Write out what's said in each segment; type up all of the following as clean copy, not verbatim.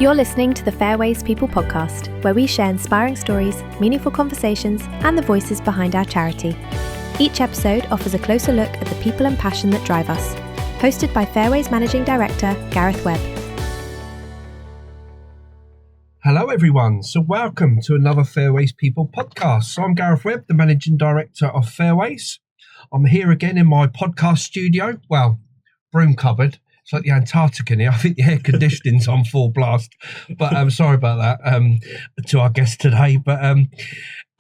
You're listening to the Fairways People podcast, where we share inspiring stories, meaningful conversations, and the voices behind our charity. Each episode offers a closer look at the people and passion that drive us. Hosted by Fairways Managing Director, Gareth Webb. Hello everyone, so welcome to another Fairways People podcast. So I'm Gareth Webb, the Managing Director of Fairways. I'm here again in my podcast studio, broom cupboard. It's like the Antarctica here. I think the air conditioning's on full blast, but I'm sorry about that to our guest today. But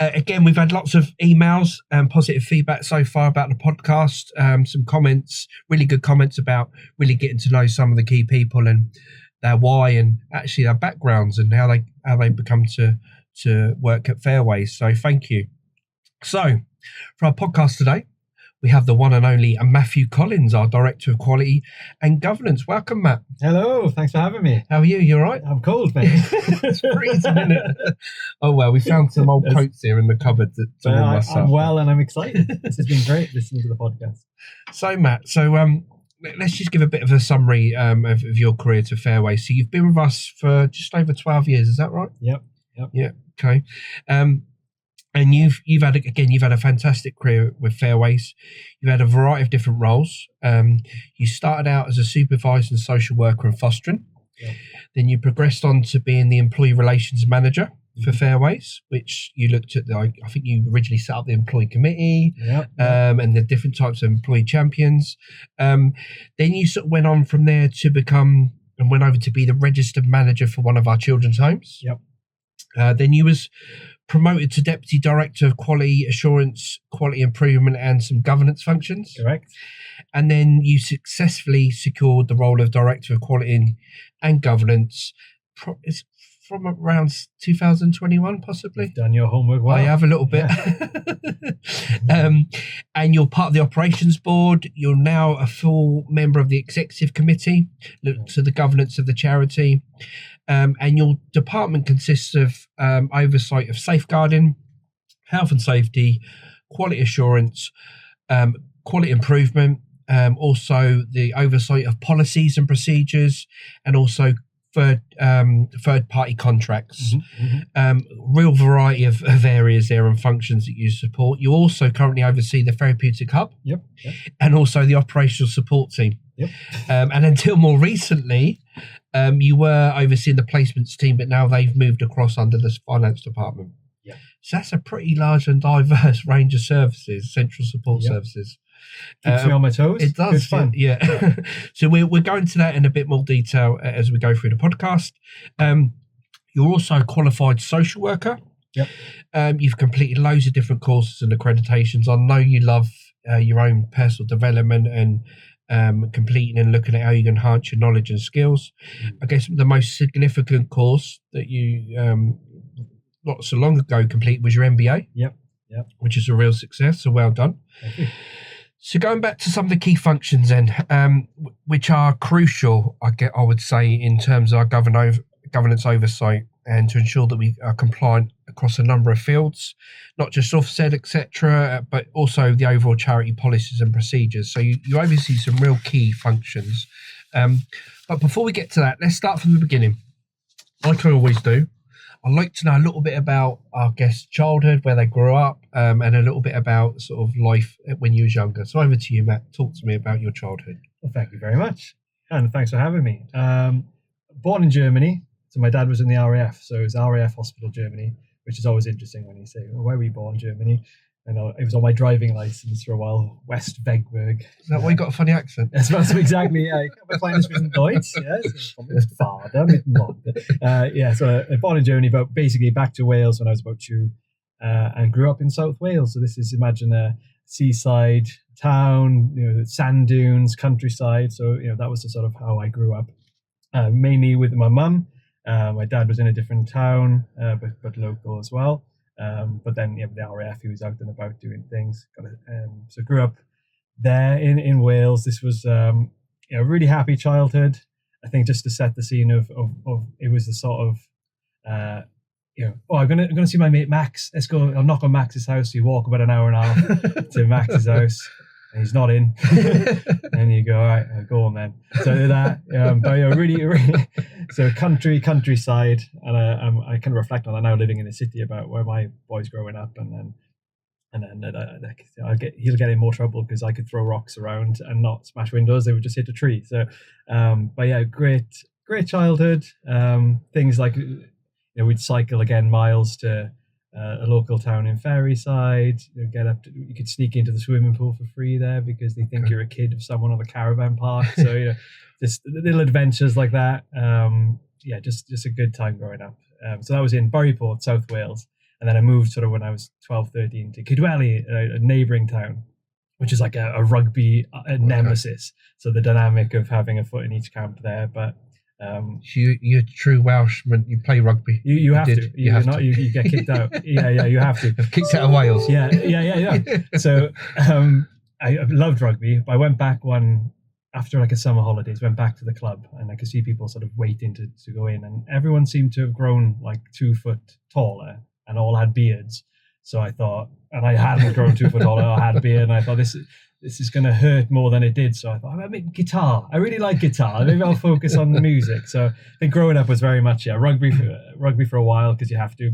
again, we've had lots of emails and positive feedback so far about the podcast, some comments, really good comments about really getting to know some of the key people and their why and actually their backgrounds and how they become to work at Fairways. So thank you. So for our podcast today, we have the one and only Matthew Collins, our Director of Quality and Governance. Welcome, Matt. Hello, thanks for having me. How are you? You all right? I'm cold, mate. It's freezing, isn't it? Oh, well, we found some old coats here in the cupboard to warm us up. I'm well and I'm excited. This has been great listening to the podcast. So, Matt, let's just give a bit of a summary of your career to Fairways. So you've been with us for just over 12 years, is that right? Yep. Yeah, okay. And you've had a fantastic career with Fairways. You've had a variety of different roles. You started out as a supervisor and social worker in fostering. Yep. Then you progressed on to being the employee relations manager for Fairways, which you looked at. I think you originally set up the employee committee, and the different types of employee champions. Then you sort of went on from there to went over to be the registered manager for one of our children's homes. Yep. Then you was promoted to Deputy Director of Quality Assurance, Quality Improvement and some governance functions. Correct. And then you successfully secured the role of Director of Quality and Governance from around 2021, possibly. You've done your homework well. I have a little bit. Yeah. And you're part of the operations board. You're now a full member of the executive committee, look to the governance of the charity. And your department consists of oversight of safeguarding, health and safety, quality assurance, quality improvement, also the oversight of policies and procedures, and also third party contracts. Real variety of areas there and functions that you support. You also currently oversee the therapeutic hub. Yep. And also the operational support team. Yep. And until more recently, you were overseeing the placements team, but now they've moved across under the finance department. Yeah. So that's a pretty large and diverse range of services, central support services. Keeps me on my toes. It does. Good fun. Yeah. So we're going to that in a bit more detail as we go through the podcast. You're also a qualified social worker. Yep. You've completed loads of different courses and accreditations. I know you love your own personal development and completing and looking at how you can enhance your knowledge and skills. I guess the most significant course that you not so long ago completed was your MBA. Yep. Which is a real success. So well done. Thank you. So going back to some of the key functions then, which are crucial, I would say, in terms of our governance oversight and to ensure that we are compliant across a number of fields, not just Ofsted, etc., but also the overall charity policies and procedures. So you oversee some real key functions. But before we get to that, let's start from the beginning. Like I always do, I'd like to know a little bit about our guest's childhood, where they grew up, and a little bit about sort of life when you was younger. So over to you, Matt. Talk to me about your childhood. Well, thank you very much. And thanks for having me. Born in Germany. So my dad was in the RAF. So it was RAF Hospital, Germany, which is always interesting when you say, where were you born, Germany? And it was on my driving license for a while, West Wegberg. Is that why you got a funny accent? That's exactly. I have a this in Deutsch. Yes, father, mit Mom. So born in Germany, but basically back to Wales when I was about 2, and grew up in South Wales. So this is, imagine a seaside town, sand dunes, countryside. So that was the sort of how I grew up, mainly with my mum. My dad was in a different town, but local as well. But then with the RAF, he was out and about doing things. So grew up there in Wales. This was a really happy childhood. I think just to set the scene of it was the sort of I'm gonna see my mate Max. Let's go. I'll knock on Max's house. You walk about an hour and a half to Max's house. and he's not in. And you go, all right, go on then. So that, but yeah, really, so countryside, and I kind of reflect on that now, living in the city, about where my boy's growing up, and then he'll get in more trouble because I could throw rocks around and not smash windows; they would just hit a tree. So, but yeah, great childhood. Things like, we'd cycle again miles to a local town in Ferryside. You could sneak into the swimming pool for free there because they think you're a kid of someone on the caravan park. So just little adventures like that. Just a good time growing up. So that was in Buryport, South Wales. And then I moved sort of when I was 12, 13 to Kidwelly, a neighbouring town, which is like a rugby nemesis. So the dynamic of having a foot in each camp there. But you're a true Welshman. You play rugby. You have to. You get kicked out. Yeah, you have to. Kicked out of Wales. Yeah. So I loved rugby. But I went back after like a summer holidays, went back to the club, and I could see people sort of waiting to go in, and everyone seemed to have grown like 2 foot taller and all had beards. So I thought, and I hadn't grown 2 foot taller, I had a beard, and I thought this is going to hurt more than it did. So I thought, I mean, guitar. I really like guitar. Maybe I'll focus on the music. So I think growing up was very much rugby for a while because you have to.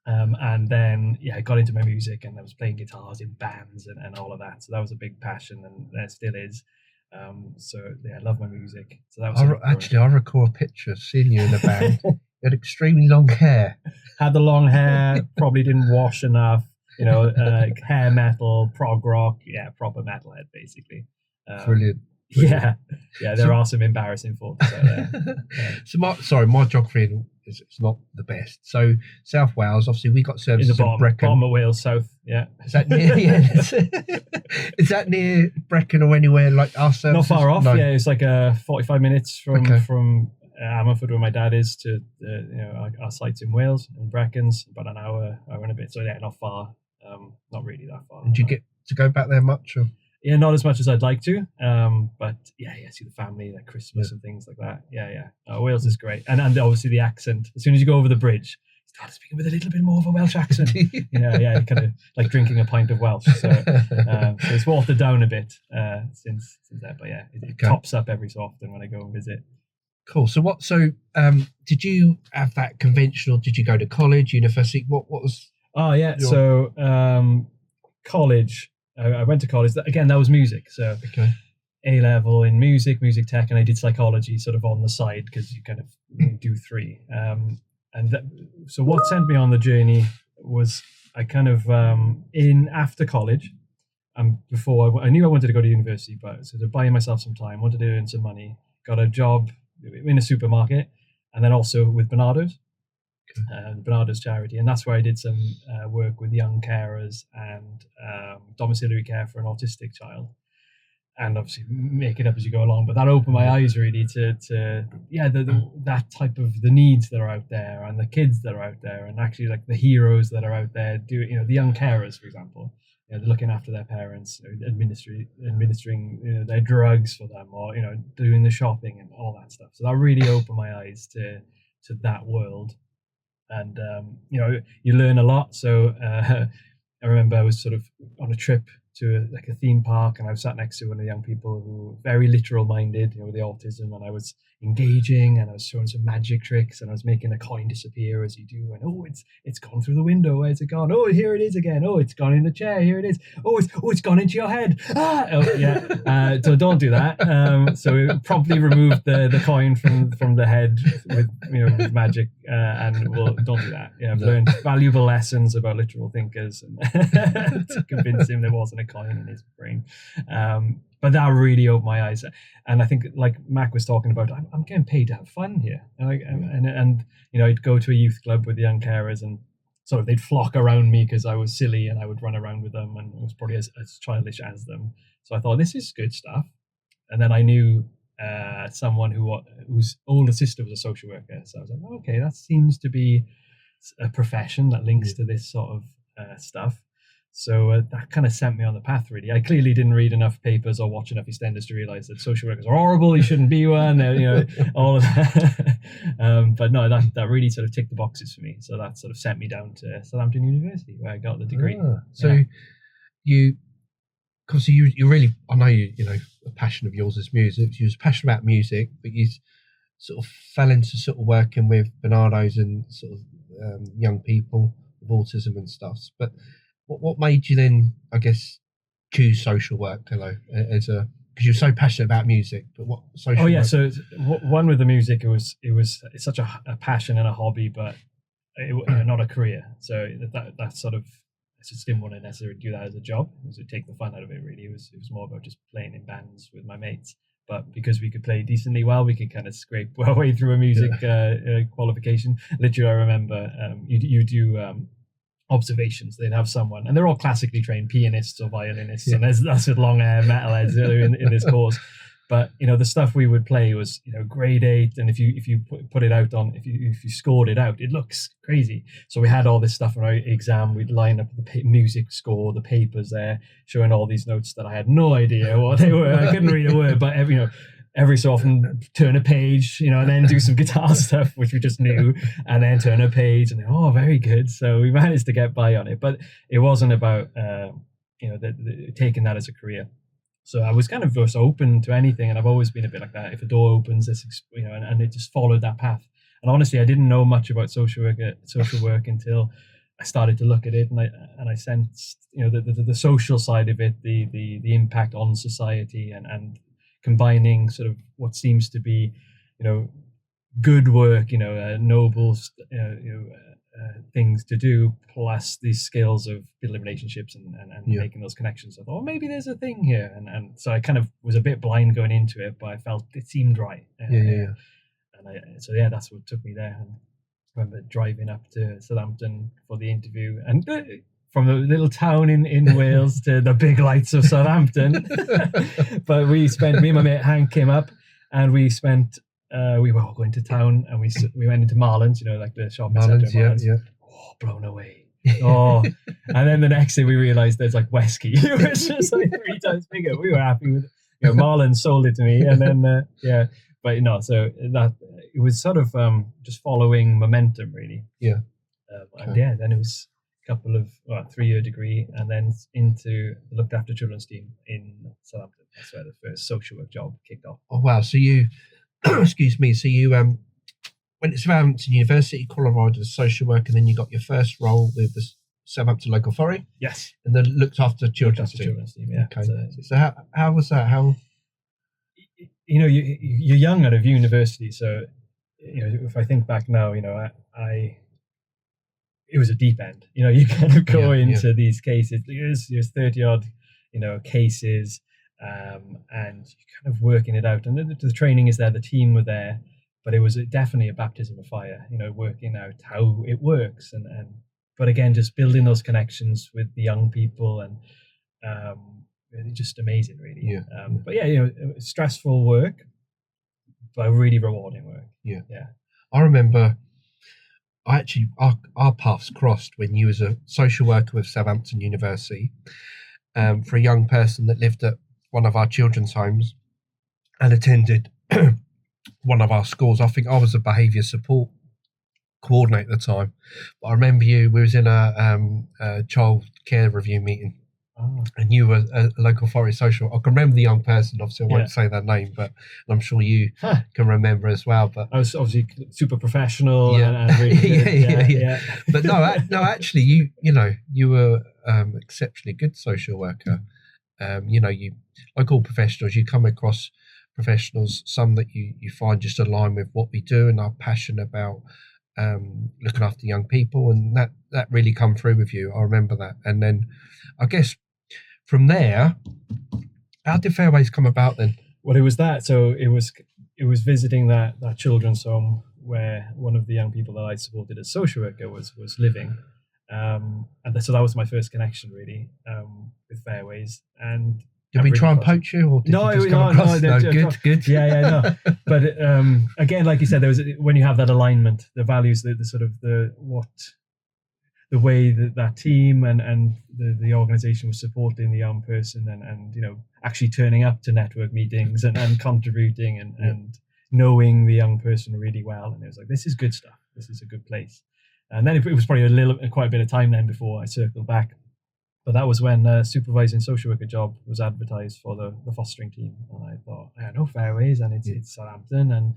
And then I got into my music, and I was playing guitars in bands and all of that. So that was a big passion, and there still is. I love my music. So that was I recall a picture of seeing you in a band. You had extremely long hair. Had the long hair, probably didn't wash enough, hair metal, prog rock, proper metalhead basically. Brilliant. Yeah, there are some embarrassing photos out there. So my geography is not the best. So South Wales, obviously we got services in Brecon. Bottom of Wales, south, yeah. Is that near? Is that near Brecon or anywhere like our services? Not far off. No. Yeah, it's like 45 minutes from Ammerford, where my dad is, to our sites in Wales and Brecons, about an hour and a bit. So not far. Not really that far. Did you get to go back there much? Or? Yeah, not as much as I'd like to. But see the family, like Christmas and things like that. Yeah. Wales is great, and obviously the accent. As soon as you go over the bridge, you start speaking with a little bit more of a Welsh accent. Yeah, kind of like drinking a pint of Welsh. So it's watered down a bit since that. But it tops up every so often when I go and visit. Cool. So did you have that conventional? Did you go to college, university? What was? Oh yeah. So college. I went to college. Again, that was music. So A level in music tech, and I did psychology sort of on the side because you kind of do 3. So what sent me on the journey was I kind of after college, before I knew I wanted to go to university, but so to buy myself some time, wanted to earn some money, got a job in a supermarket, and then also with Bernardo's. The Bernardo's charity, and that's where I did some work with young carers and domiciliary care for an autistic child, and obviously make it up as you go along. But that opened my eyes really to that type of the needs that are out there and the kids that are out there, and actually like the heroes that are out there doing, the young carers, for example, they're looking after their parents, administering their drugs for them, or doing the shopping and all that stuff. So that really opened my eyes to that world. And you learn a lot. So I remember I was sort of on a trip to a theme park, and I was sat next to one of the young people who were very literal minded, with the autism, and I was engaging, and I was showing some magic tricks, and I was making a coin disappear as you do, and it's gone through the window, where's it gone? Oh, here it is again. Oh, it's gone in the chair, here it is. It's gone into your head. So don't do that. So we promptly removed the coin from the head with magic, and don't do that. I've learned valuable lessons about literal thinkers, and to convince him there wasn't a coin in his brain. But that really opened my eyes, and I think, like Mac was talking about, I'm getting paid to have fun here, and I'd go to a youth club with the young carers, and sort of they'd flock around me because I was silly, and I would run around with them, and I was probably as childish as them. So I thought, this is good stuff. And then I knew someone whose older sister was a social worker, so I was like, okay, that seems to be a profession that links to this sort of stuff. So that kind of sent me on the path, really. I clearly didn't read enough papers or watch enough EastEnders to realise that social workers are horrible, you shouldn't be one, all of that. But no, that really sort of ticked the boxes for me. So that sort of sent me down to Southampton University, where I got the degree. So you because you really, I know you know, a passion of yours is music. You was passionate about music, but you sort of fell into sort of working with Bernardo's and sort of young people with autism and stuff. But what made you then, I guess, choose social work, as a, because you're so passionate about music, but what social work? So one with the music, it's such a passion and a hobby, but not a career. So that sort of, I just didn't want to necessarily do that as a job. To take the fun out of it, really. It was more about just playing in bands with my mates. But because we could play decently well, we could kind of scrape our way through a music qualification. Literally, I remember you do observations. They'd have someone, and they're all classically trained pianists or violinists, and that's with long hair metalheads in this course. But the stuff we would play was grade 8, and if you put it out on, if you scored it out, it looks crazy. So we had all this stuff on our exam. We'd line up the music score, the papers there, showing all these notes that I had no idea what they were. I couldn't read a word, but every so often turn a page, and then do some guitar stuff, which we just knew, and then turn a page, and very good. So we managed to get by on it, but it wasn't about taking that as a career. So I was kind of just open to anything, and I've always been a bit like that. If a door opens, and it just followed that path. And honestly, I didn't know much about social work until I started to look at it, and I sensed the social side of it, the impact on society, and combining sort of what seems to be good work, noble things to do, plus these skills of building relationships and making those connections. I thought, maybe there's a thing here, and so I kind of was a bit blind going into it, but I felt it seemed right. And that's what took me there. And I remember driving up to Southampton for the interview, and from the little town in Wales to the big lights of Southampton. But me and my mate Hank came up, and we were all going to town, and we went into Marlins, like the shopping centre. Marlins. Yeah. Oh, blown away. Oh, and then the next thing we realised there's like Wesky. It was just like 3 times bigger. We were happy with Marlins sold it to me, and then so that it was sort of just following momentum, really. Yeah. Then it was a couple of 3-year degree, and then into the looked after children's team in Southampton. That's where the first social work job kicked off. Oh wow! So you. Excuse me. So you went to Southampton University, qualified as a social worker, and then you got your first role with the Southampton local authority. Yes. And then looked after children's team. Yeah. Okay. So how was that? How? You're young out of university, so if I think back now, it was a deep end. You kind of go into these cases. There's 30 odd, cases. And you're kind of working it out, and the training is there, the team were there, but it was definitely a baptism of fire, working out how it works, but again, just building those connections with the young people, and just amazing, really. But stressful work, but really rewarding work. I remember our paths crossed when you was a social worker with Southampton University, for a young person that lived at one of our children's homes and attended one of our schools. I think I was a behaviour support coordinator at the time, but I remember we was in a child care review meeting, and you were a local authority social. I can remember the young person, obviously I won't say their name, but I'm sure you can remember as well. But I was obviously super professional. And really But no, actually you were exceptionally good social worker. You, like all professionals, you come across professionals, some that you find just align with what we do and are passionate about looking after young people, and that really come through with you. I remember that. And then I guess from there, how did Fairways come about then? Well, it was that. So it was visiting that children's home where one of the young people that I supported as social worker was living. And so that was my first connection, really, with Fairways. And did we try and poach you, or did you just come across? No, good. No. But again, like you said, there was, when you have that alignment, the values, the sort of the way that team and the organisation was supporting the young person, and actually turning up to network meetings and contributing and knowing the young person really well, and it was like, this is good stuff. This is a good place. And then it was probably quite a bit of time then before I circled back. But that was when supervising social worker job was advertised for the fostering team, and I thought, I know Fairways, and it's Southampton, and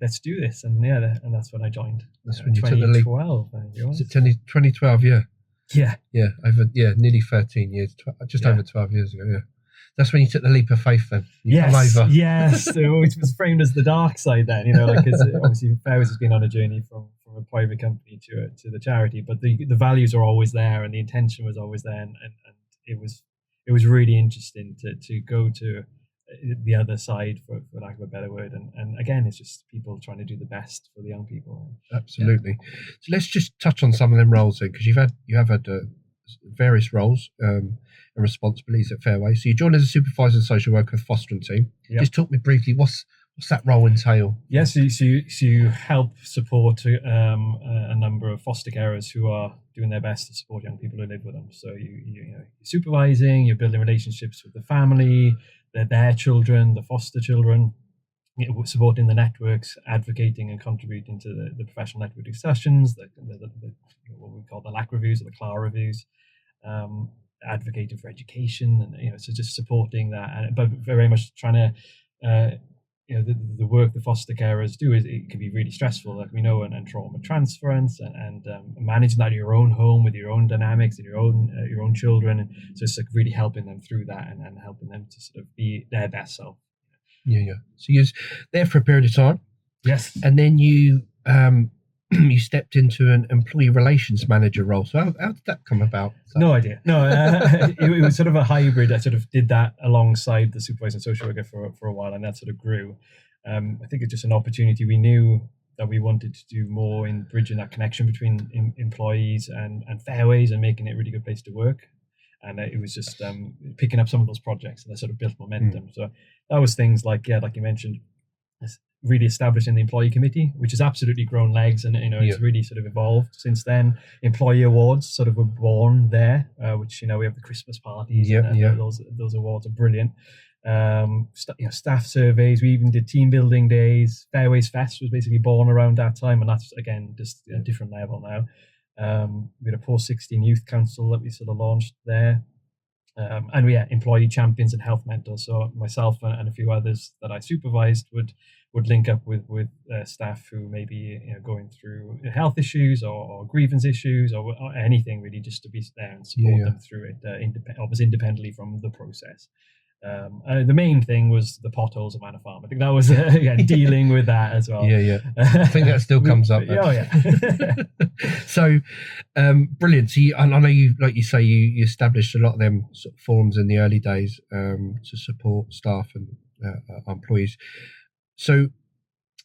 let's do this. And and that's when I joined. That's when you took the leap. 2012, I think it was. Is it 2012? Yeah. Yeah. Nearly 13 years, just over 12 years ago. Yeah. That's when you took the leap of faith. Then you come over. Yes, which was framed as the dark side. Then because obviously Fairways has been on a journey from a private company to the charity, but the values are always there, and the intention was always there, and it was really interesting to go to the other side, for lack of a better word, and again, it's just people trying to do the best for the young people. Absolutely. So let's just touch on some of them roles then, because you have had various roles and responsibilities at Fairway. So you joined as a supervisor and social worker with fostering team. Yep. Just talk me briefly, what's that role entail? Yes, so you help support a number of foster carers who are doing their best to support young people who live with them. So you're supervising, you're building relationships with the family, their children, the foster children, supporting the networks, advocating and contributing to the professional network discussions, the what we call the LAC reviews or the CLAR reviews, advocating for education, and so just supporting that, but very much trying to the work the foster carers do is it can be really stressful, like we know, and trauma transference, and managing that in your own home with your own dynamics and your own children, and so it's like really helping them through that and helping them to sort of be their best self. Yeah. So you was there for a period of time. Yes. And then you you stepped into an employee relations manager role. So how did that come about? No idea. No, it was sort of a hybrid. I sort of did that alongside the supervising social worker for a while, and that sort of grew. I think it's just an opportunity. We knew that we wanted to do more in bridging that connection between employees and Fairways, and making it a really good place to work. And it was just picking up some of those projects, and that sort of built momentum. So that was things like you mentioned, really establishing the employee committee, which has absolutely grown legs, and it's really sort of evolved since then. Employee awards sort of were born there, which we have the Christmas parties. Those awards are brilliant. Staff surveys. We even did team building days. Fairways Fest was basically born around that time, and that's again just a different level now. We had a post-16 youth council that we sort of launched there. And we had employee champions and health mentors. So myself and a few others that I supervised would link up with staff who may be going through health issues or grievance issues or anything, really, just to be there and support them through it, independently from the process. The main thing was the potholes of Manor Farm. I think that was dealing with that as well. I think that still comes up. So brilliant. So I know you, like you say, you established a lot of them sort of forums in the early days to support staff and employees. So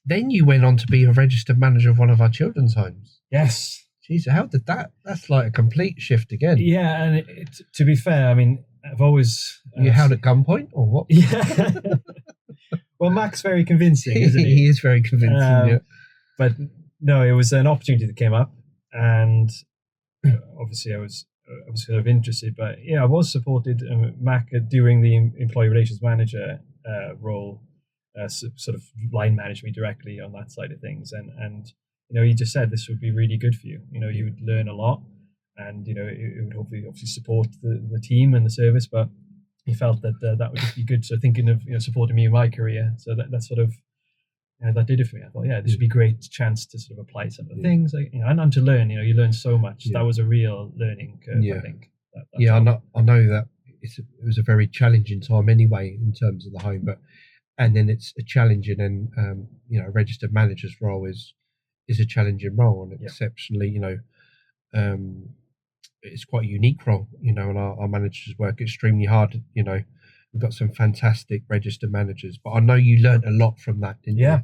then you went on to be a registered manager of one of our children's homes. Yes. Jeez, how did that? That's like a complete shift again. Yeah, and to be fair, I mean, I've always... you held at gunpoint or what? Yeah. Well, Mac's very convincing, isn't he? He is very convincing, But no, it was an opportunity that came up, and obviously I was sort of interested, but I was supported. Mac during the employee relations manager role sort of line managed me directly on that side of things, and he just said this would be really good for you. You would learn a lot, and it would hopefully obviously support the team and the service, but he felt that that would just be good. So thinking of supporting me in my career, so that sort of that did it for me. I thought, this would be a great chance to sort of apply some of the things, and to learn. You learn so much. That was a real learning curve. I think. I know that it was a very challenging time anyway in terms of the home, and then it's a challenging, and a registered manager's role is a challenging role, and exceptionally, it's quite a unique role, and our managers work extremely hard. We've got some fantastic registered managers, but I know you learned a lot from that, didn't you?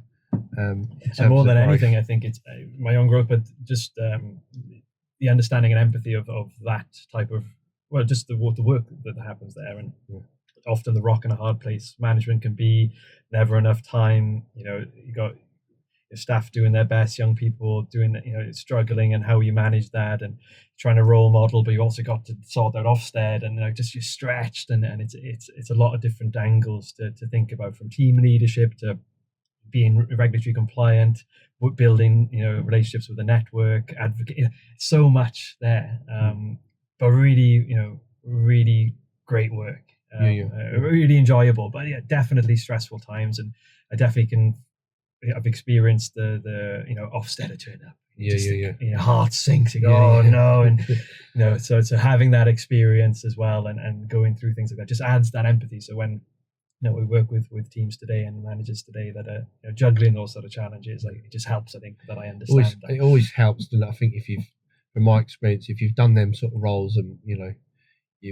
And more than anything, I think it's my own growth, but just the understanding and empathy of that type of, just the work that happens there, and often the rock and a hard place management can be, never enough time. You got your staff doing their best, young people doing struggling, and how you manage that, and trying to role model, but you also got to sort that Ofsted, and just you're stretched, and it's a lot of different angles to think about, from team leadership to being regulatory compliant, building relationships with the network, advocate, so much there. But really, really great work. Really enjoyable, but yeah, definitely stressful times, and I definitely I've experienced the Ofsted turn up. Your heart sinks. You go, no, and so having that experience as well, and going through things like that just adds that empathy. So when we work with teams today and managers today that are juggling those sort of challenges, like, it just helps. I think that I understand. It always helps, and I think from my experience, if you've done them sort of roles, and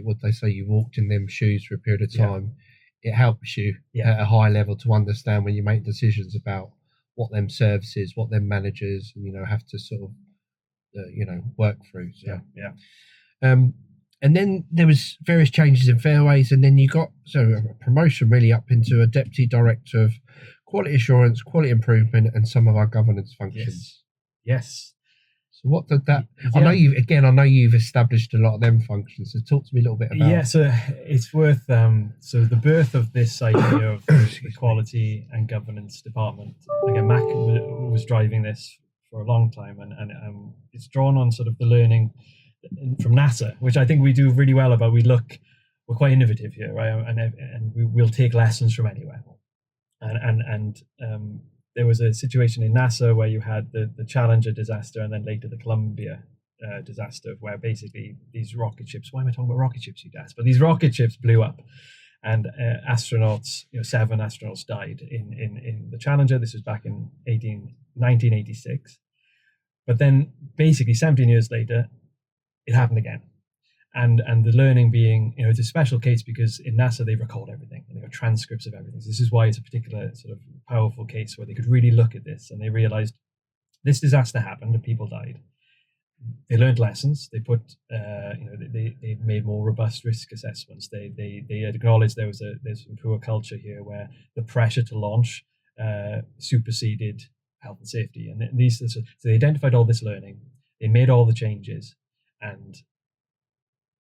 what they say, you walked in them shoes for a period of time, it helps you at a high level to understand when you make decisions about what them services, what them managers, have to sort of, work through. So. And then there was various changes in Fairways, and then you got a promotion really up into a deputy director of quality assurance, quality improvement, and some of our governance functions. Yes. So what did that? I know you've established a lot of them functions. So talk to me a little bit about. Yeah, so it's worth. So the birth of this idea of the quality and governance department. Again, Mac was driving this for a long time, and it's drawn on sort of the learning from NASA, which I think we do really well about. We're quite innovative here, right? And we'll take lessons from anywhere. And there was a situation in NASA where you had the Challenger disaster, and then later the Columbia disaster, where basically these rocket ships. Why am I talking about rocket ships, you'd ask? But these rocket ships blew up, and astronauts, 7 astronauts died in the Challenger. This was back in 1986. But then, basically, 17 years later, it happened again. And the learning being, it's a special case because in NASA, they record everything and they got transcripts of everything. So this is why it's a particular sort of powerful case where they could really look at this, and they realized this disaster happened and people died. They learned lessons. They put, they made more robust risk assessments. They acknowledged there's some poor culture here where the pressure to launch superseded health and safety. And so they identified all this learning. They made all the changes, and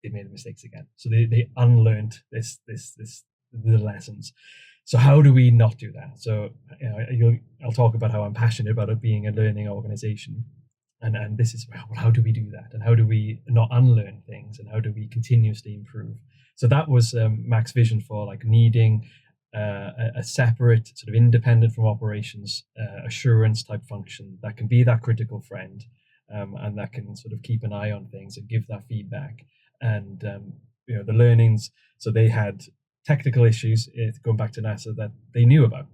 they made the mistakes again. So they unlearned the lessons. So how do we not do that? So I'll talk about how I'm passionate about it being a learning organization, and this is, well, how do we do that, and how do we not unlearn things, and how do we continuously improve? So that was Mac's vision for needing a separate, sort of independent from operations assurance type function that can be that critical friend, and that can sort of keep an eye on things and give that feedback. And the learnings, so they had technical issues going back to NASA that they knew about,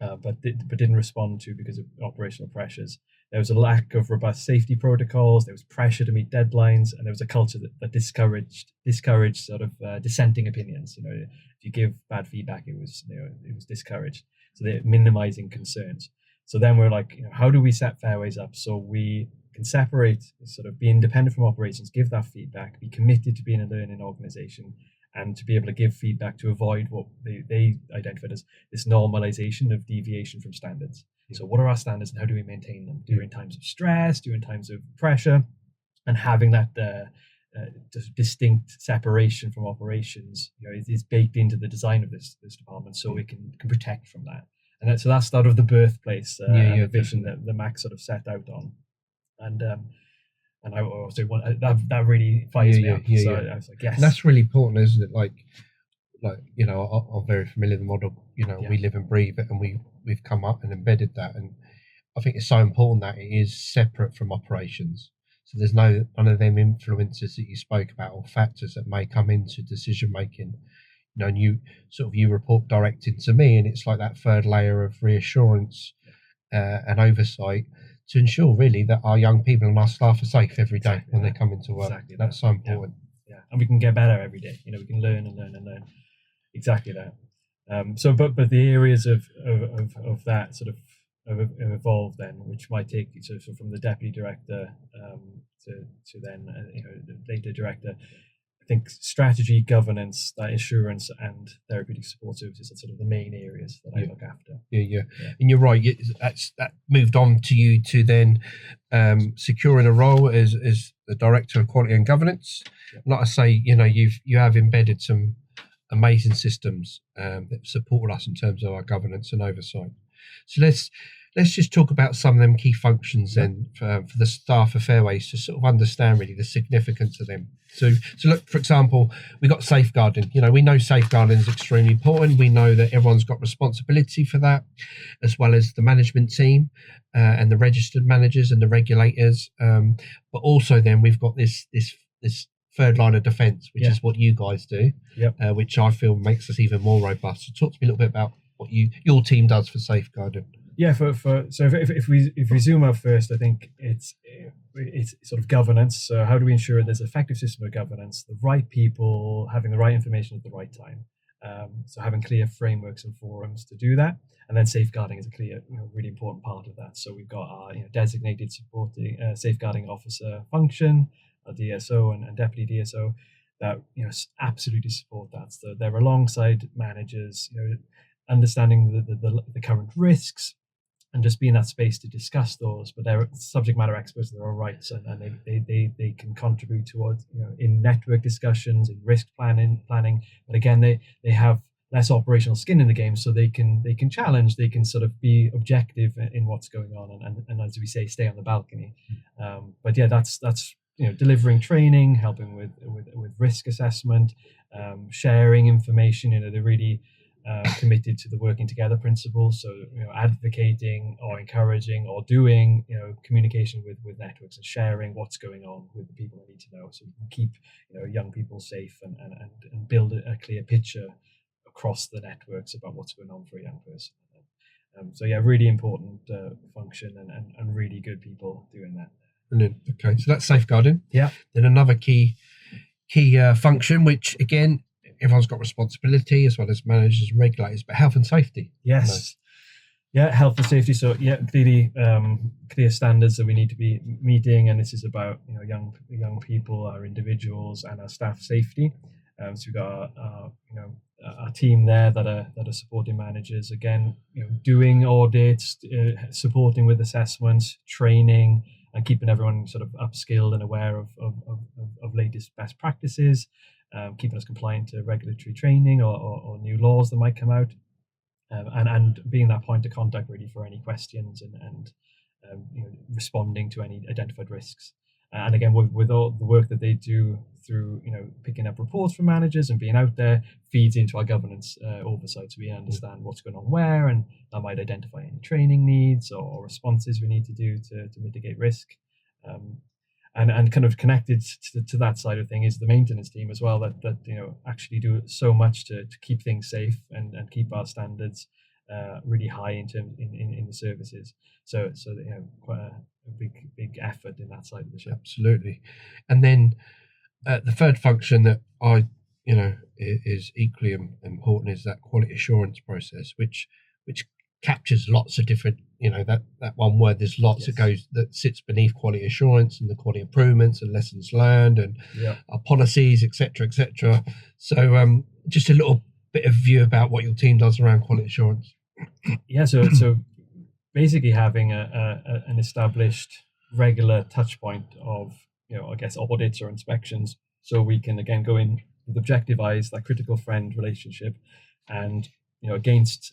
but didn't respond to because of operational pressures. There was a lack of robust safety protocols. There was pressure to meet deadlines, and there was a culture that discouraged sort of dissenting opinions. If you give bad feedback, it was discouraged. So they're minimizing concerns. So then we're like, how do we set Fairways up so we can separate, sort of be independent from operations, give that feedback, be committed to being a learning organization, and to be able to give feedback to avoid what they identified as this normalization of deviation from standards. So what are our standards, and how do we maintain them during times of stress, during times of pressure, and having that distinct separation from operations, is baked into the design of this department, so we can protect from that. And so that's sort of the birthplace vision that the Mac sort of set out on. And I also want that really fires me up. I was like, yes. And that's really important, isn't it? I'm very familiar with the model. We live and breathe it, and we've come up and embedded that. And I think it's so important that it is separate from operations. So there's none of them influences that you spoke about, or factors that may come into decision making. And you report directing to me, and it's like that third layer of reassurance and oversight to ensure really that our young people and our staff are safe every day when they come into work. Exactly. That's so important. Yeah. And we can get better every day. We can learn and learn and learn. Exactly that. But the areas of that sort of have evolved then, which might take you so from the deputy director to then the data director. I think strategy, governance, that assurance, and therapeutic support services are sort of the main areas that I look after. Yeah. And you're right. That moved on to you to then securing a role as the director of quality and governance. Yeah. Like I say, you have embedded some amazing systems that support us in terms of our governance and oversight. So let's let's just talk about some of them key functions then for the staff of Fairways to sort of understand really the significance of them. So look, for example, we got safeguarding. We know safeguarding is extremely important. We know that everyone's got responsibility for that, as well as the management team and the registered managers and the regulators. But also then we've got this third line of defence, which is what you guys do, which I feel makes us even more robust. So talk to me a little bit about what your team does for safeguarding. Yeah, so if we zoom out first, I think it's sort of governance. So how do we ensure there's an effective system of governance, the right people having the right information at the right time? So having clear frameworks and forums to do that, and then safeguarding is a clear, really important part of that. So we've got our designated supporting safeguarding officer function, a DSO and deputy DSO that absolutely support that. So they're alongside managers, understanding the current risks, and just be in that space to discuss those. But they're subject matter experts in their own rights, and they can contribute towards in network discussions, in risk planning. But again, they have less operational skin in the game, so they can challenge, they can sort of be objective in what's going on, and as we say, stay on the balcony. But yeah, that's delivering training, helping with risk assessment, sharing information. They're really committed to the working together principles. So advocating or encouraging or doing communication with networks and sharing what's going on with the people who need to know, so we can keep young people safe and build a clear picture across the networks about what's going on for a young person. So yeah, really important function and really good people doing that. Brilliant. Okay, so that's safeguarding. Yeah. Then another key function, which again, everyone's got responsibility as well as managers and regulators, but health and safety. Yes. Yeah, health and safety. So yeah, clearly clear standards that we need to be meeting, and this is about young people, our individuals, and our staff safety. So we've got our team there that are supporting managers, again, doing audits, supporting with assessments, training, and keeping everyone sort of upskilled and aware of latest best practices, keeping us compliant to regulatory training or new laws that might come out, and being that point of contact really for any questions and responding to any identified risks. And again, with all the work that they do through picking up reports from managers and being out there, feeds into our governance oversight, so we understand what's going on where, and that might identify any training needs or responses we need to do to mitigate risk. And kind of connected to that side of thing is the maintenance team as well, that actually do so much to keep things safe and keep our standards really high in the services. So quite a big effort in that side of the ship. Absolutely. And then the third function that is equally important is that quality assurance process, which captures lots of different, that one word, there's lots that sits beneath quality assurance, and the quality improvements and lessons learned and our policies, etc. So just a little bit of view about what your team does around quality assurance. Yeah, so basically having an established regular touch point of I guess audits or inspections, so we can again go in with objective eyes, that critical friend relationship, and against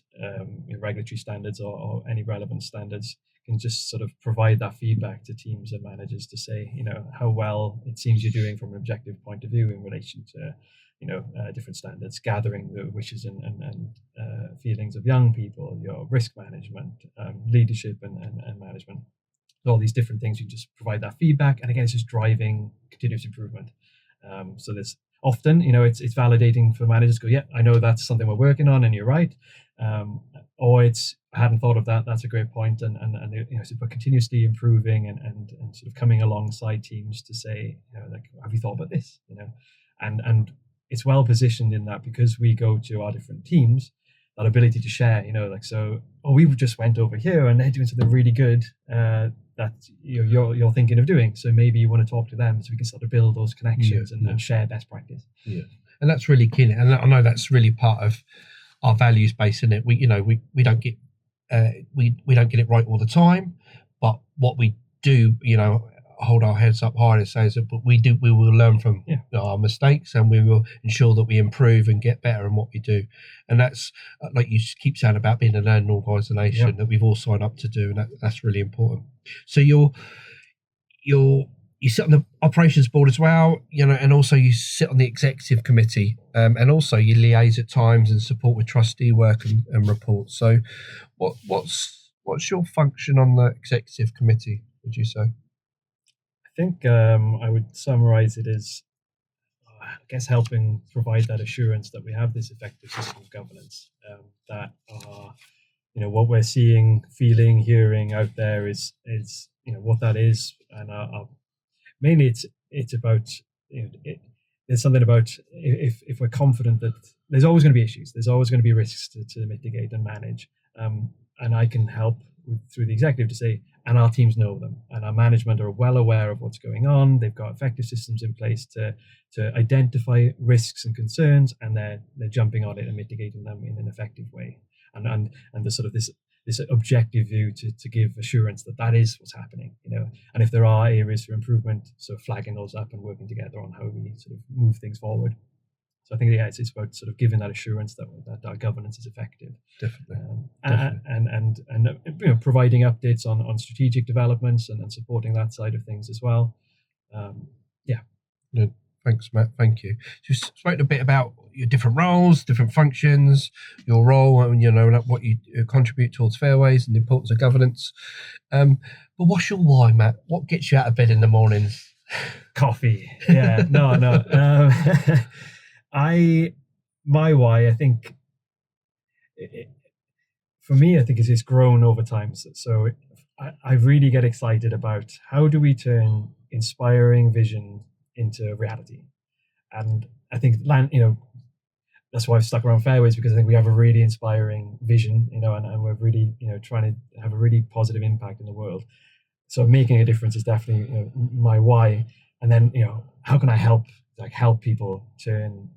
regulatory standards or any relevant standards, can just sort of provide that feedback to teams and managers to say how well it seems you're doing from an objective point of view in relation to different standards, gathering the wishes and feelings of young people, your risk management, leadership and management, all these different things. You just provide that feedback, and again, it's just driving continuous improvement. So there's often, it's validating for managers to go, yeah, I know that's something we're working on, and you're right. Or it's, I hadn't thought of that. That's a great point. And so we're continuously improving and sort of coming alongside teams to say, have you thought about this? And it's well positioned in that, because we go to our different teams, that ability to share, we just went over here and they're doing something really good that you're thinking of doing. So maybe you want to talk to them, so we can sort of build those connections and share best practice. Yeah, and that's really key. And I know that's really part of our values base, isn't it? We don't get we don't get it right all the time, but what we do, hold our heads up high and say that, but we will learn from our mistakes, and we will ensure that we improve and get better in what we do. And that's like you keep saying about being a learning organisation that we've all signed up to do, and that's really important. So you sit on the operations board as well, and also you sit on the executive committee, and also you liaise at times and support with trustee work and reports. So what's your function on the executive committee, would you say? I think I would summarize it as, I guess, helping provide that assurance that we have this effective system of governance, that what we're seeing, feeling, hearing out there is what that is. And mainly it's about, there's something about if we're confident that there's always going to be issues, there's always going to be risks to mitigate and manage. And I can help through the executive to say, and our teams know them, and our management are well aware of what's going on. They've got effective systems in place to identify risks and concerns, and they're jumping on it and mitigating them in an effective way. And the sort of this objective view to give assurance that is what's happening, and if there are areas for improvement, so flagging those up and working together on how we sort of move things forward. So I think it's about sort of giving that assurance that our governance is effective. Definitely. And providing updates on strategic developments and supporting that side of things as well. No, thanks, Matt. Thank you. You spoke a bit about your different roles, different functions, your role, and what you contribute towards Fairways and the importance of governance. But what's your why, Matt? What gets you out of bed in the mornings? Coffee. Yeah. No. My why, I think, for me, I think it's grown over time. So I really get excited about how do we turn inspiring vision into reality. And I think, that's why I've stuck around Fairways, because I think we have a really inspiring vision, and we're really, trying to have a really positive impact in the world. So making a difference is definitely, my why. And then, how can I help people turn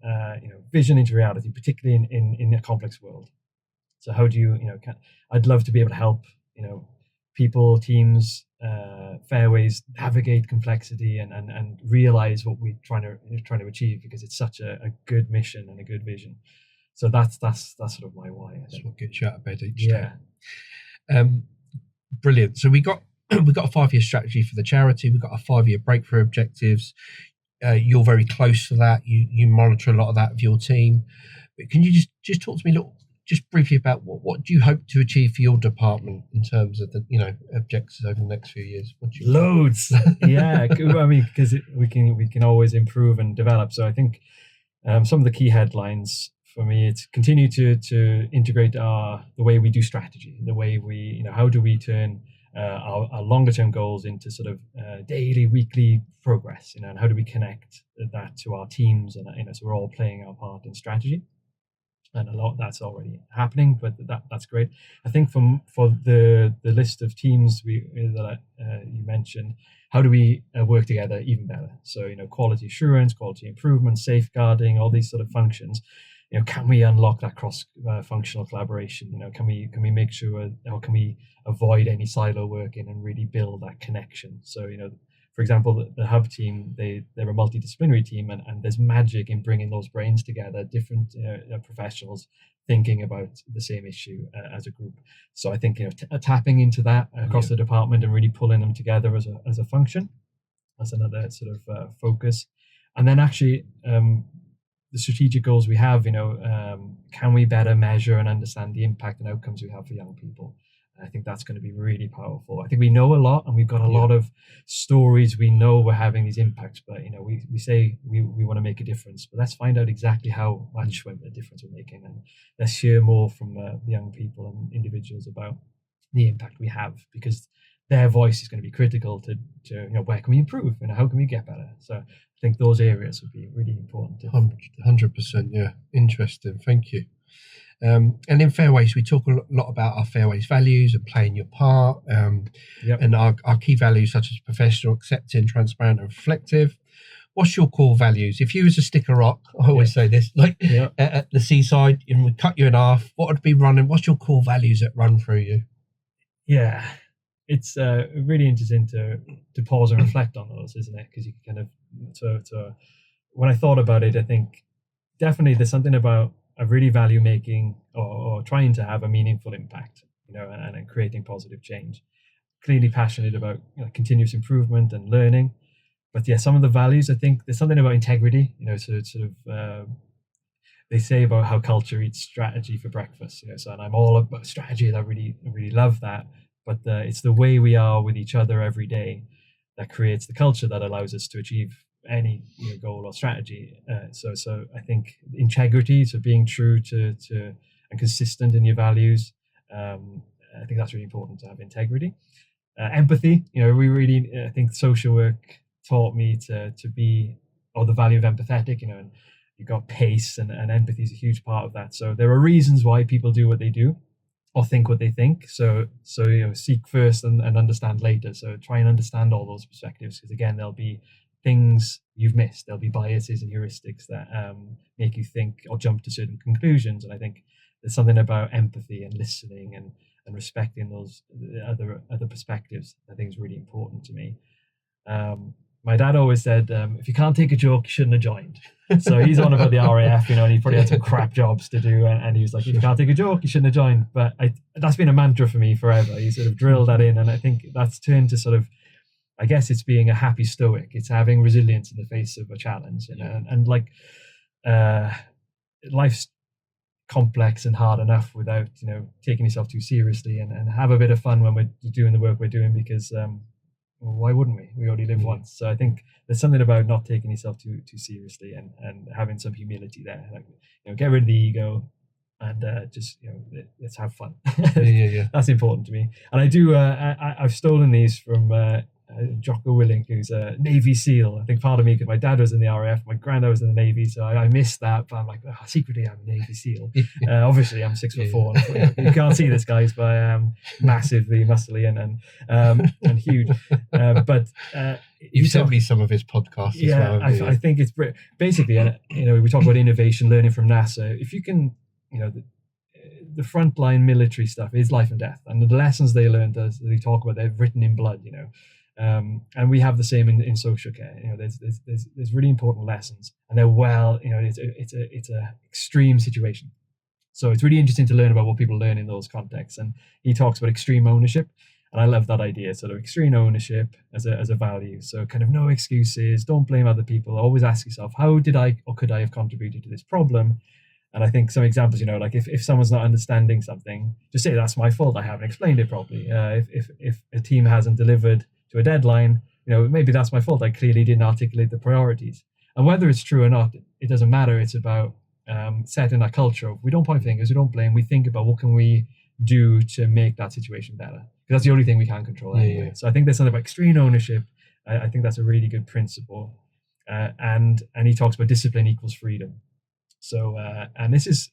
vision into reality, particularly in a complex world? So how do you I'd love to be able to help people, teams, Fairways navigate complexity and realize what we're trying to achieve, because it's such a good mission and a good vision. So that's sort of my why. That's what gets you out of bed each day. Brilliant. So we got a 5-year strategy for the charity. We've got a 5-year breakthrough objectives. You're very close to that. You monitor a lot of that with your team. But can you just talk to me just briefly about what do you hope to achieve for your department in terms of the objectives over the next few years? Loads. Yeah. I mean, because we can always improve and develop. So I think some of the key headlines for me, it's continue to integrate the way we do strategy, the way we how do we turn our longer term goals into sort of daily, weekly progress, and how do we connect that to our teams, and so we're all playing our part in strategy, and a lot that's already happening, but that's great. I think for the list of teams that you mentioned, how do we work together even better? So quality assurance, quality improvement, safeguarding, all these sort of functions. Can we unlock that cross-functional collaboration? Can we make sure, or can we avoid any silo working and really build that connection? So, for example, the hub team, they're a multidisciplinary team, and there's magic in bringing those brains together, different professionals thinking about the same issue as a group. So I think tapping into that across the department and really pulling them together as a function, that's another sort of focus. And then actually, the strategic goals we have, can we better measure and understand the impact and outcomes we have for young people? I think that's going to be really powerful. I think we know a lot, and we've got a lot of stories. We know we're having these impacts, but we say we want to make a difference, but let's find out exactly how much a difference we're making, and let's hear more from young people and individuals about the impact we have, because their voice is going to be critical to where can we improve and how can we get better. So I think those areas would be really important. 100%, yeah. Interesting. Thank you. And in Fairways, we talk a lot about our Fairways values and playing your part, and our key values such as professional, accepting, transparent, and reflective. What's your core values? If you was to stick a rock, I always say this, at the seaside, and we cut you in half, what would be running? What's your core values that run through you? Yeah, it's really interesting to pause and reflect on those, isn't it? Because you can kind of when I thought about it, I think definitely there's something about I really value making or trying to have a meaningful impact, and creating positive change. Clearly passionate about continuous improvement and learning, but yeah, some of the values, I think there's something about integrity. They say about how culture eats strategy for breakfast. So and I'm all about strategy. And I really love that. But it's the way we are with each other every day that creates the culture that allows us to achieve any goal or strategy. So I think integrity, so being true to and consistent in your values. I think that's really important to have integrity. Empathy, I think social work taught me to be, or the value of empathetic, and you've got pace and empathy is a huge part of that. So there are reasons why people do what they do or think what they think. So seek first and understand later. So try and understand all those perspectives, because again, there'll be things you've missed. There'll be biases and heuristics that make you think or jump to certain conclusions. And I think there's something about empathy and listening and respecting those other perspectives I think is really important to me. My dad always said, if you can't take a joke, you shouldn't have joined. So he's on about the RAF, and he probably had some crap jobs to do, and he was like, if you can't take a joke, you shouldn't have joined. But that's been a mantra for me forever. He sort of drilled that in, and I think that's turned to sort of, I guess it's being a happy stoic. It's having resilience in the face of a challenge, and like life's complex and hard enough without taking yourself too seriously, and have a bit of fun when we're doing the work we're doing, because well, why wouldn't we only live once. So I think there's something about not taking yourself too seriously and having some humility there, like get rid of the ego and just let's have fun. yeah That's important to me. And I do I've stolen these from Jocko Willink, who's a Navy SEAL. I think part of me, because my dad was in the RAF, my granddad was in the Navy, so I missed that. But I'm like, secretly, I'm a Navy SEAL. Obviously, I'm 6'4". You can't see this, guys, but I am massively muscly and huge. But you've sent me some of his podcasts. Yeah, as well, I think it's basically, we talk about innovation, learning from NASA. If you can, the frontline military stuff is life and death, and the lessons they learned, as they talk about, they've written in blood. And we have the same in social care. There's really important lessons, and they're it's a extreme situation. So it's really interesting to learn about what people learn in those contexts. And he talks about extreme ownership, and I love that idea. Sort of extreme ownership as a value. So kind of no excuses, don't blame other people. Always ask yourself, how did I or could I have contributed to this problem? And I think some examples, like if someone's not understanding something, just say that's my fault. I haven't explained it properly. If a team hasn't delivered to a deadline, maybe that's my fault. I clearly didn't articulate the priorities. And whether it's true or not, it doesn't matter. It's about setting that culture of, we don't point fingers, we don't blame. We think about what can we do to make that situation better, because that's the only thing we can control anyway. Yeah. So I think there's something about extreme ownership. I think that's a really good principle. And he talks about discipline equals freedom. So and this is,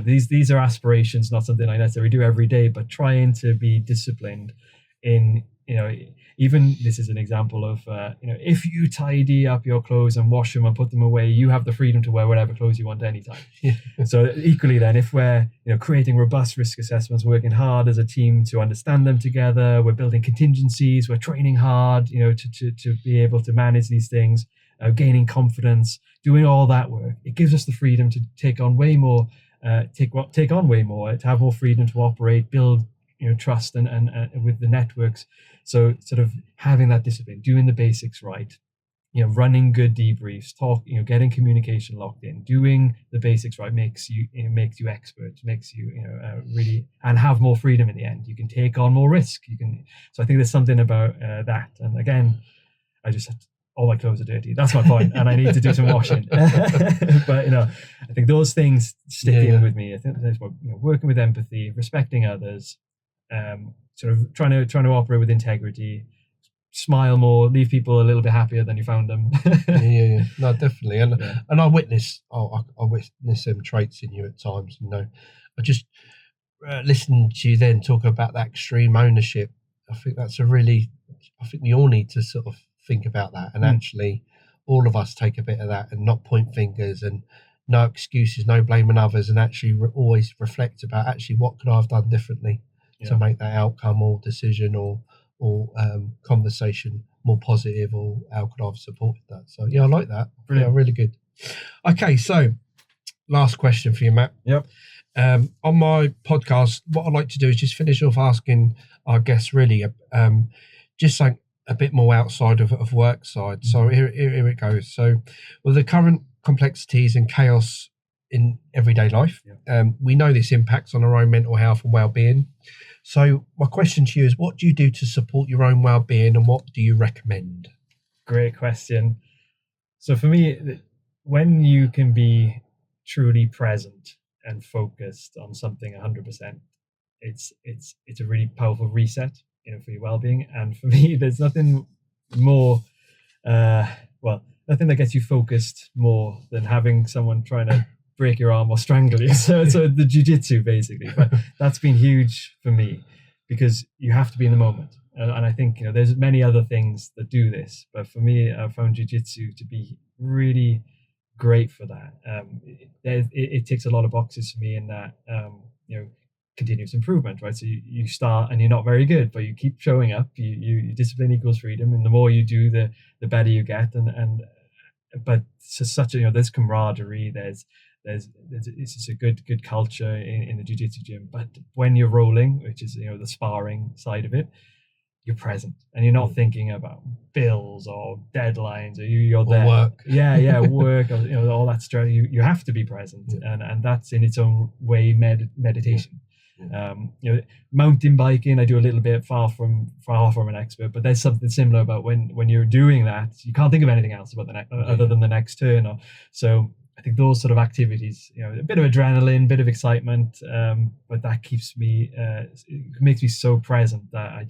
these are aspirations, not something I necessarily do every day, but trying to be disciplined in, even this is an example of, if you tidy up your clothes and wash them and put them away, you have the freedom to wear whatever clothes you want anytime. Yeah. So equally then, if we're, creating robust risk assessments, working hard as a team to understand them together, we're building contingencies, we're training hard, to be able to manage these things, gaining confidence, doing all that work, it gives us the freedom to take on way more, take on way more, to have more freedom to operate, build, trust and with the networks. So sort of having that discipline, doing the basics right, running good debriefs, getting communication locked in, doing the basics right makes you expert, makes you, really, and have more freedom in the end. You can take on more risk. So I think there's something about that. And again, all my clothes are dirty. That's my point, and I need to do some washing. But I think those things stick in with me. I think that's what, working with empathy, respecting others, sort of trying to operate with integrity, smile more, leave people a little bit happier than you found them. yeah, no, definitely. And I witness them traits in you at times. I just listening to you then talk about that extreme ownership. I think we all need to sort of think about that, and actually all of us take a bit of that and not point fingers and no excuses, no blaming others, and actually always reflect about actually what could I have done differently to make that outcome or decision or or conversation more positive, or how could I have supported that? So yeah, I like that. Brilliant. Yeah, really good. Okay, so last question for you, Matt. Yep. On my podcast, what I like to do is just finish off asking our guests really just like a bit more outside of work side. So here it goes. So with the current complexities and chaos in everyday life, we know this impacts on our own mental health and well-being. So my question to you is, what do you do to support your own well-being, and what do you recommend? Great question. So for me, when you can be truly present and focused on something 100%, it's a really powerful reset, for your well-being. And for me, there's nothing more, nothing that gets you focused more than having someone trying to break your arm or strangle you. So the jiu-jitsu basically, but that's been huge for me, because you have to be in the moment. And I think, there's many other things that do this, but for me, I found jiu-jitsu to be really great for that. It ticks a lot of boxes for me in that, continuous improvement, right? So you start and you're not very good, but you keep showing up. You discipline equals freedom, and the more you do, the better you get. But it's such a, there's camaraderie. There's it's just a good culture in the jiu-jitsu gym. But when you're rolling, which is the sparring side of it, you're present and you're not thinking about bills or deadlines, or you're there. Work. Work, or all that stress. You have to be present, and that's in its own way meditation. Mountain biking, I do a little bit, far from an expert, but there's something similar about when you're doing that, you can't think of anything else about other than the next turn. So I think those sort of activities, a bit of adrenaline, bit of excitement, but that keeps me, it makes me so present that I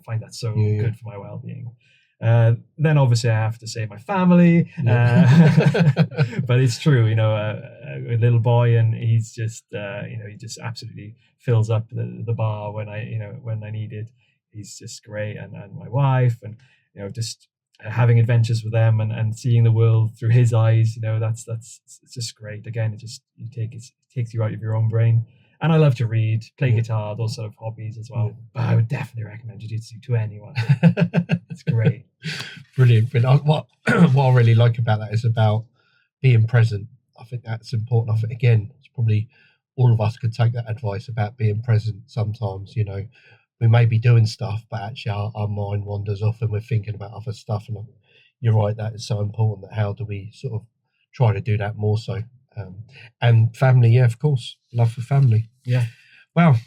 find that so good for my well-being. Then obviously I have to say my family, but it's true, a little boy, and he's just, he just absolutely fills up the bar when I need it. He's just great, and my wife, and just having adventures with them and seeing the world through his eyes, that's it's just great. Again, it takes you out of your own brain. And I love to read, play guitar, those sort of hobbies as well. But I would definitely recommend jiu-jitsu to anyone. It's great. Brilliant. What I really like about that is about being present. I think that's important. I think, again, it's probably all of us could take that advice about being present. Sometimes, we may be doing stuff, but actually our mind wanders off and we're thinking about other stuff. And you're right, that is so important. That how do we sort of try to do that more so? And family, of course, love for family. Well,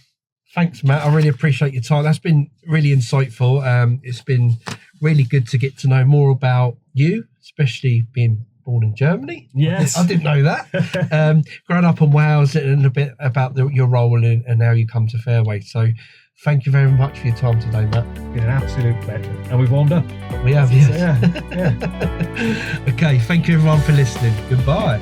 thanks, Matt. I really appreciate your time. That's been really insightful. It's been really good to get to know more about you, especially being born in Germany. Yes, I didn't know that. Growing up in Wales, and a bit about your role and how you come to Fairway. So thank you very much for your time today, Matt. It's been an absolute pleasure. And we've warmed up. We have, yes. So, yeah. Okay, thank you everyone for listening. Goodbye.